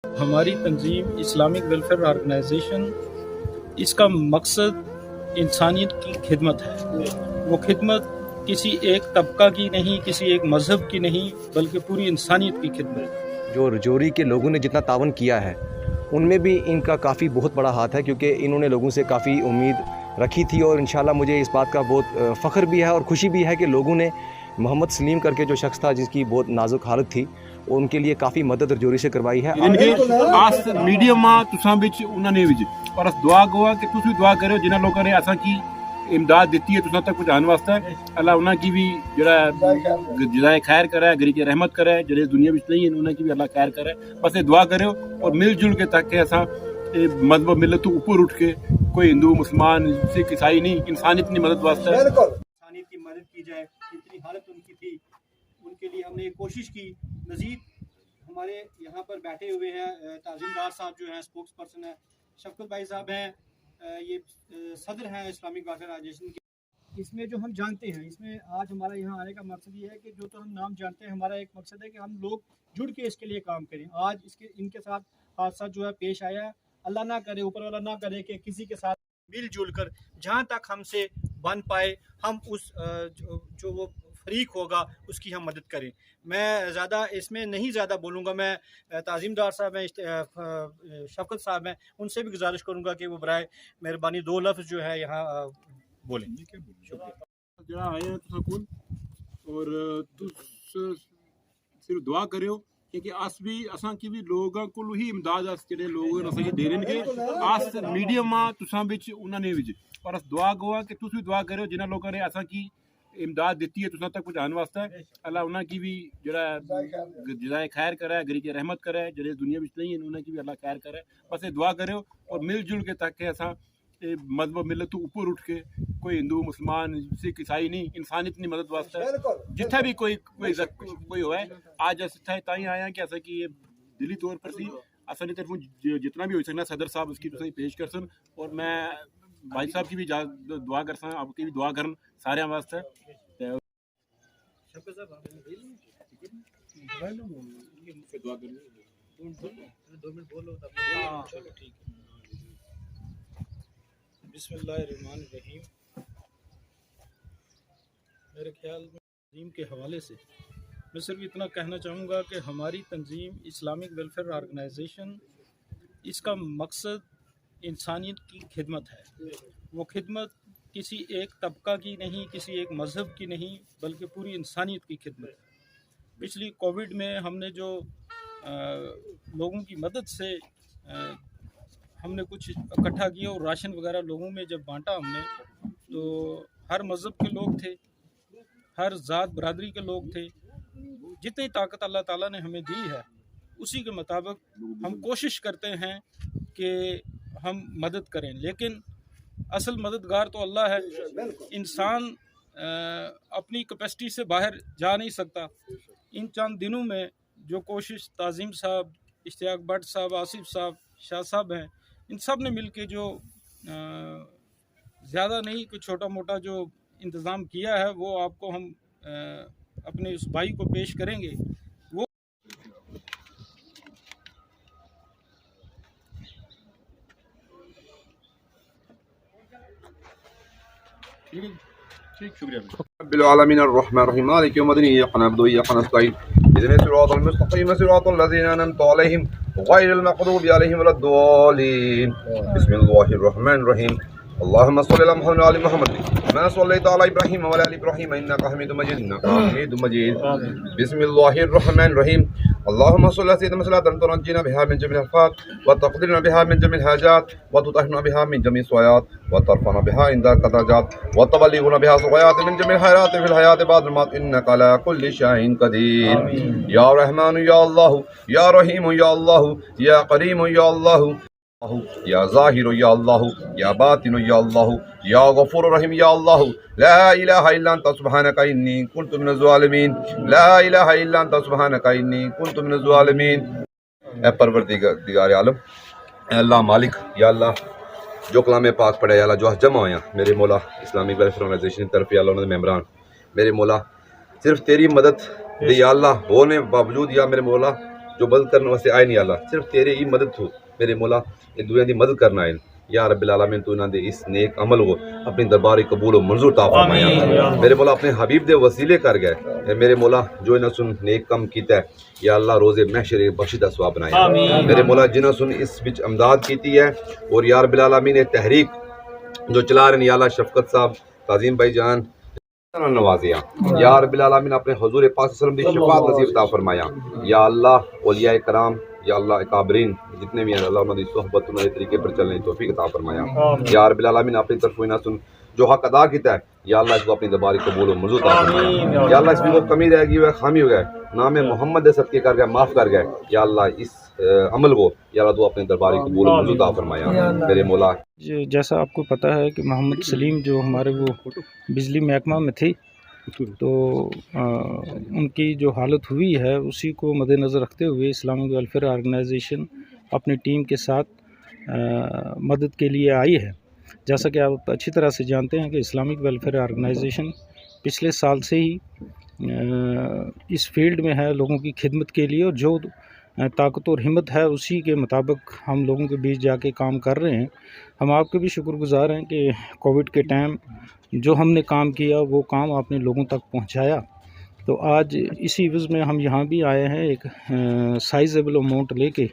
ہماری تنظیم Islamic welfare organization, اس کا مقصد انسانیت کی خدمت ہے۔ وہ خدمت کسی ایک طبقہ کی نہیں، کسی ایک مذہب کی نہیں، بلکہ پوری انسانیت کی خدمت۔ جو رجوری کے لوگوں نے جتنا تعاون کیا ہے ان میں بھی ان کا کافی بہت بڑا ہاتھ ہے، کیونکہ انہوں نے لوگوں سے کافی امید رکھی تھی، اور انشاءاللہ مجھے اس بات کا بہت فخر بھی ہے اور خوشی بھی ہے کہ لوگوں نے محمد سلیم کر کے جو شخص تھا جس کی بہت نازک حالت تھی، ان کے لیے کافی مدد رجوری سے کروائی ہے۔ ان کے آس میڈیم ماں تساں بچ انہوں نے وچ اور اس دعا گوا کہ تسی دعا کرو جنہاں لوگوں نے اساں کی امداد دیتی ہے تساں تک پہنچانے واسطے، اللہ انہاں کی بھی جڑا جزائے خیر کرے، گری کی رحمت کرے، جڑے دنیا وچ نہیں ہیں انہاں کی بھی اللہ خیر کرے۔ بس یہ دعا کرو اور مل جل کے تاکہ اساں مذہب ملت تو اوپر اٹھ کے کوئی ہندو مسلمان سکھ عیسائی نہیں، انسانیت کی مدد واسطے انسانیت کی مدد کی جائے۔ جتنی حالت ان کی تھی ان کے لیے ہم نے کوشش کی۔ مزید ہمارے یہاں پر بیٹھے ہوئے ہیں تعظیم دار صاحب جو ہیں اسپوکس پرسن ہیں، شفقت بھائی صاحب ہیں، یہ صدر ہیں اسلامک ویلفیئر آرگنائزیشن کے۔ اس میں جو ہم جانتے ہیں، اس میں آج ہمارا یہاں آنے کا مقصد یہ ہے کہ جو تو ہم نام جانتے ہیں، ہمارا ایک مقصد ہے کہ ہم لوگ جڑ کے اس کے لیے کام کریں۔ آج ان کے ساتھ حادثہ جو ہے پیش آیا ہے، اللہ نہ کرے، اوپر والا نہ کرے کہ کسی کے ساتھ مل جل کر جہاں تک ہم سے بن پائے ہم اس جو وہ فریق ہوگا اس کی ہم مدد کریں۔ میں زیادہ اس میں نہیں زیادہ بولوں گا، میں تعظیم دار صاحب ہیں، شفقت صاحب ہیں، ان سے بھی گزارش کروں گا کہ وہ برائے مہربانی دو لفظ جو ہے یہاں بولیں۔ شکریہ۔ جڑا آئے ہیں تساں کول اور تس صرف دعا کریو کہ اساں کی بھی لوگاں کول ہی امداد اس جڑے لوگ اساں کی دے رہے ہیں کہ آس میڈیم ماں تساں بچ انہاں نے وچ اور اس دعا گوا کہ تسی دعا کرو جنہاں لوگوں نے اساں کی امداد دیتی ہے تساں تک پہنچانے واسطے، اللہ انہاں کی بھی جڑا جزائے خیر کرے، گری کی رحمت کرے، جڑے دنیا وچ نہیں ہیں انہاں کی بھی اللہ خیر کرے۔ بس یہ دعا کرو اور مل جل کے تاکہ اساں مذہب ملت تو اوپر اٹھ کے کوئی ہندو مسلمان سکھ عیسائی نہیں، انسانیت کی مدد واسطے جتھا بھی کوئی ہوئے۔ آج اس تائیں آیا کہ ایسا کہ یہ دلی طور پر سی اصل کی طرف جتنا بھی ہو سکنا صدر صاحب اس کی تسیں پیش کر سن، اور میں بھائی صاحب کی بھی دعا کر سن، آپ کی بھی دعا کرن سارے واسطے۔ بسم اللہ الرحمن الرحیم۔ میرے خیال میں تنظیم کے حوالے سے میں صرف اتنا کہنا چاہوں گا کہ ہماری تنظیم اسلامک ویلفیئر آرگنائزیشن، اس کا مقصد انسانیت کی خدمت ہے۔ وہ خدمت کسی ایک طبقہ کی نہیں، کسی ایک مذہب کی نہیں، بلکہ پوری انسانیت کی خدمت ہے۔ پچھلی کووڈ میں ہم نے جو لوگوں کی مدد سے ہم نے کچھ اکٹھا کیا اور راشن وغیرہ لوگوں میں جب بانٹا ہم نے، تو ہر مذہب کے لوگ تھے، ہر ذات برادری کے لوگ تھے۔ جتنی طاقت اللہ تعالیٰ نے ہمیں دی ہے اسی کے مطابق ہم کوشش کرتے ہیں کہ ہم مدد کریں، لیکن اصل مددگار تو اللہ ہے۔ انسان اپنی کیپیسٹی سے باہر جا نہیں سکتا۔ ان چند دنوں میں جو کوشش تعظیم صاحب، اشتیاق بٹ صاحب، آصف صاحب، شاہ صاحب ہیں، ان سب نے مل کے جو زیادہ نہیں کوئی چھوٹا موٹا جو انتظام کیا ہے وہ آپ کو ہم اپنے اس بھائی کو پیش کریں گے۔ وہ ٹھیک، شکریہ۔ رب العالمين الرحمن الرحيم مالك يوم الدين إياك نعبد وإياك نستعين اهدنا الصراط المستقيم صراط الذين أنعمت عليهم غير المغضوب عليهم ولا الضالين بسم الله الرحمن الرحيم اللهم صل على محمد وعلى محمد كما صليت على إبراهيم وعلى آل إبراهيم إنك حميد مجيد بسم الله الرحمن الرحيم اللهم صل على سيدنا صلاة تنجينا بها من جميع الآفات وتقدرنا بها من جميع الحاجات وتطهرنا بها من جميع السوءات وترفعنا بها عند الدرجات وتبلغنا بها سوءات من جميع الخيرات في الحياة بعد الموت إنك على كل شيء قدير يا رحمن يا الله يا رحيم يا الله يا كريم يا الله يا ظاهر يا الله يا باطن يا الله يا غفور رحيم يا الله لا إله إلا أنت سبحانك إني كنت من الظالمين لا إله إلا أنت سبحانك إني كنت من الظالمين۔ اے پروردگار عالم، اے اللہ مالک، یا اللہ جو کلام پاک پڑھے، یا اللہ جو جمع ہویا میرے مولا اسلامک ویلفیئر آرگنائزیشن کی طرف، یا اللہ انہوں نے ممبران میرے مولا صرف تیری مدد دے یا اللہ ہونے باوجود، یا میرے مولا جو مدد کرنے واسطے آئے نہیں اللہ صرف تیرے ہی مدد ہو میرے مولا یہ دنیا دی مدد کرنا ہے یا رب العالمین تو انہاں دے اس نیک عمل کو اپنی دربار قبول و منظور عطا فرمایا میرے مولا اپنے حبیب دے وسیلے کر گئے میرے مولا جو انہاں سن نیک کم کیتا ہے یا اللہ روز محشر بخشش دا ثواب بنایا میرے مولا جنہاں سن اس وچ امداد کیتی ہے اور یا رب العالمین یہ تحریک جو چلا رہے ہیں یا اللہ شفقت صاحب تعظیم بھائی جان نوازیا یا رب العالمین اپنے حضور پاک صلی اللہ علیہ وسلم دی شفاعت نصیب عطا فرمایا یا اللہ اولیاء کرام یا اللہ اکابرین جتنے بھی ہیں اللہ انہوں نے صحبت انہوں نے طریقے پر چلنے کی توفیق عطا فرمایا یا رب العالمین اپنی طرف نہ سن جو حق ادا کیتا ہے یا اللہ اس کو اپنی دربار قبول و منظور عطا فرمایا یا اللہ اس میں وہ کمی رہ گئی ہے خامی ہو گئے نام محمد دے صدقے کر گئے معاف کر گئے یا اللہ اس عمل کو یا اللہ تو اپنے دربار قبول و منظور عطا فرمایا میرے مولا جیسا آپ کو پتہ ہے کہ محمد سلیم جو ہمارے وہ بجلی محکمہ میں تھی تو ان کی جو حالت ہوئی ہے اسی کو مد نظر رکھتے ہوئے اسلامک ویلفیئر آرگنائزیشن اپنی ٹیم کے ساتھ مدد کے لیے آئی ہے جیسا کہ آپ اچھی طرح سے جانتے ہیں کہ اسلامک ویلفیئر آرگنائزیشن پچھلے سال سے ہی اس فیلڈ میں ہے لوگوں کی خدمت کے لیے اور جو طاقت اور ہمت ہے اسی کے مطابق ہم لوگوں کے بیچ جا کے کام کر رہے ہیں ہم آپ کے بھی شکر گزار ہیں کہ کووڈ کے ٹائم جو ہم نے کام کیا وہ کام آپ نے لوگوں تک پہنچایا تو آج اسی عوض میں ہم یہاں بھی آئے ہیں ایک سائزیبل اماؤنٹ لے کے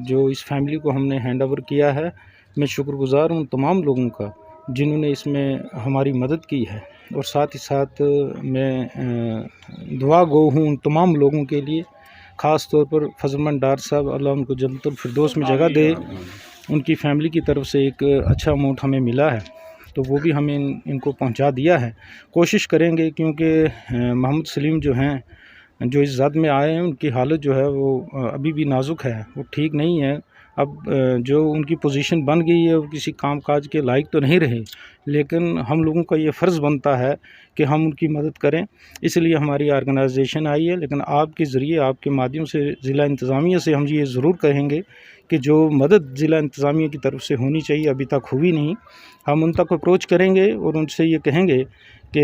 جو اس فیملی کو ہم نے ہینڈ اوور کیا ہے میں شکر گزار ہوں تمام لوگوں کا جنہوں نے اس میں ہماری مدد کی ہے اور ساتھ ہی ساتھ میں دعا گو ہوں ان تمام لوگوں کے لیے خاص طور پر فضل ڈار صاحب اللہ ان کو جنت الفردوس میں جگہ دے ان کی فیملی کی طرف سے ایک اچھا اماؤنٹ ہمیں ملا ہے تو وہ بھی ہمیں ان کو پہنچا دیا ہے کوشش کریں گے کیونکہ محمد سلیم جو ہیں جو اس زد میں آئے ہیں ان کی حالت جو ہے وہ ابھی بھی نازک ہے وہ ٹھیک نہیں ہے اب جو ان کی پوزیشن بن گئی ہے وہ کسی کام کاج کے لائق تو نہیں رہے لیکن ہم لوگوں کا یہ فرض بنتا ہے کہ ہم ان کی مدد کریں اس لیے ہماری آرگنائزیشن آئی ہے لیکن آپ کے ذریعے آپ کے مادھیم سے ضلع انتظامیہ سے ہم یہ ضرور کہیں گے کہ جو مدد ضلع انتظامیہ کی طرف سے ہونی چاہیے ابھی تک ہوئی نہیں ہم ان تک اپروچ کریں گے اور ان سے یہ کہیں گے کہ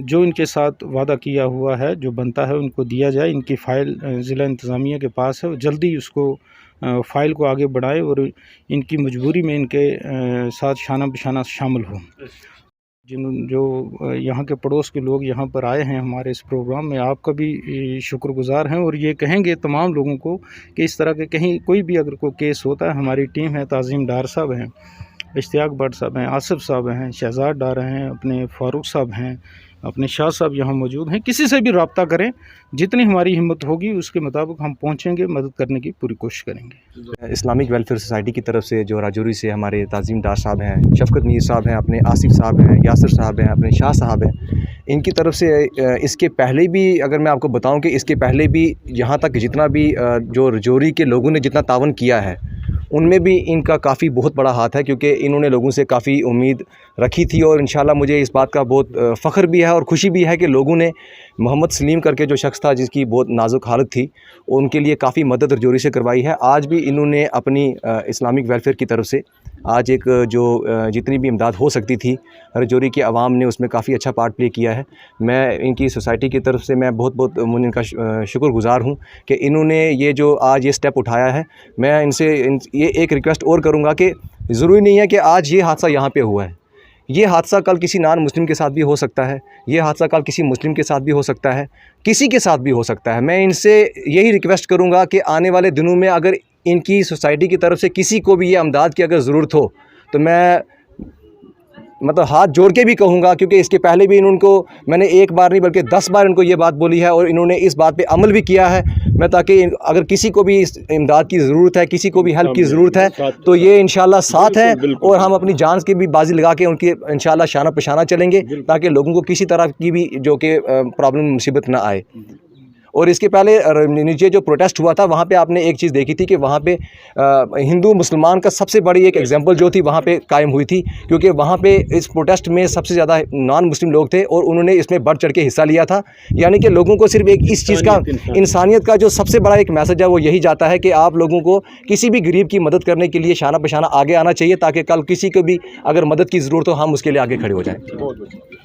جو ان کے ساتھ وعدہ کیا ہوا ہے جو بنتا ہے ان کو دیا جائے ان کی فائل ضلع انتظامیہ کے پاس ہے وہ جلدی اس کو فائل کو آگے بڑھائیں اور ان کی مجبوری میں ان کے ساتھ شانہ بشانہ شامل ہوں جو یہاں کے پڑوس کے لوگ یہاں پر آئے ہیں ہمارے اس پروگرام میں آپ کا بھی شکر گزار ہیں اور یہ کہیں گے تمام لوگوں کو کہ اس طرح کے کہیں کوئی بھی اگر کوئی کیس ہوتا ہے ہماری ٹیم ہے تعظیم ڈار صاحب ہیں اشتیاق بٹ صاحب ہیں آصف صاحب ہیں شہزاد ڈار ہیں اپنے فاروق صاحب ہیں اپنے شاہ صاحب یہاں موجود ہیں کسی سے بھی رابطہ کریں جتنی ہماری ہمت ہوگی اس کے مطابق ہم پہنچیں گے مدد کرنے کی پوری کوشش کریں گے اسلامک ویلفیئر سوسائٹی کی طرف سے جو راجوری سے ہمارے تعظیم ڈار صاحب ہیں شفقت میر صاحب ہیں اپنے آصف صاحب ہیں یاسر صاحب ہیں اپنے شاہ صاحب ہیں ان کی طرف سے اس کے پہلے بھی اگر میں آپ کو بتاؤں کہ اس کے پہلے بھی یہاں تک جتنا بھی جو راجوری کے لوگوں نے جتنا تعاون کیا ہے ان میں بھی ان کا کافی بہت بڑا ہاتھ ہے کیونکہ انہوں نے لوگوں سے کافی امید رکھی تھی اور انشاءاللہ مجھے اس بات کا بہت فخر بھی ہے اور خوشی بھی ہے کہ لوگوں نے محمد سلیم کر کے جو شخص تھا جس کی بہت نازک حالت تھی ان کے لیے کافی مدد راجوری سے کروائی ہے آج بھی انہوں نے اپنی اسلامک ویلفیئر کی طرف سے آج ایک جو جتنی بھی امداد ہو سکتی تھی راجوری کے عوام نے اس میں کافی اچھا پارٹ پلے کیا ہے میں ان کی سوسائٹی کی طرف سے میں بہت ان کا شکر گزار ہوں کہ انہوں نے یہ جو آج یہ سٹیپ اٹھایا ہے میں ان سے یہ ایک ریکویسٹ اور کروں گا کہ ضروری نہیں ہے کہ آج یہ حادثہ یہاں پہ ہوا ہے یہ حادثہ کل کسی نان مسلم کے ساتھ بھی ہو سکتا ہے یہ حادثہ کل کسی مسلم کے ساتھ بھی ہو سکتا ہے کسی کے ساتھ بھی ہو سکتا ہے میں ان سے یہی ریکویسٹ کروں گا کہ آنے والے دنوں میں اگر ان کی سوسائٹی کی طرف سے کسی کو بھی یہ امداد کی اگر ضرورت ہو تو میں مطلب ہاتھ جوڑ کے بھی کہوں گا کیونکہ اس کے پہلے بھی ان کو میں نے ایک بار نہیں بلکہ 10 بار ان کو یہ بات بولی ہے اور انہوں نے اس بات پہ عمل بھی کیا ہے میں تاکہ اگر کسی کو بھی اس امداد کی ضرورت ہے کسی کو بھی ہیلپ کی ضرورت ہے تو یہ انشاءاللہ ساتھ ہیں اور ہم اپنی جان کی بھی بازی لگا کے ان کی انشاءاللہ شانہ پشانہ چلیں گے تاکہ لوگوں کو کسی طرح کی بھی جو کہ پرابلم مصیبت نہ آئے اور اس کے پہلے نیچے جو پروٹیسٹ ہوا تھا وہاں پہ آپ نے ایک چیز دیکھی تھی کہ وہاں پہ ہندو مسلمان کا سب سے بڑی ایک ایگزامپل جو تھی وہاں پہ قائم ہوئی تھی کیونکہ وہاں پہ اس پروٹیسٹ میں سب سے زیادہ نان مسلم لوگ تھے اور انہوں نے اس میں بڑھ چڑھ کے حصہ لیا تھا یعنی کہ لوگوں کو صرف ایک اس چیز کا انسانیت کا جو سب سے بڑا ایک میسج ہے وہ یہی جاتا ہے کہ آپ لوگوں کو کسی بھی غریب کی مدد کرنے کے لیے شانہ بشانہ آگے آنا چاہیے تاکہ کل کسی کو بھی اگر مدد کی ضرورت ہو ہم اس کے لیے آگے کھڑے ہو جائیں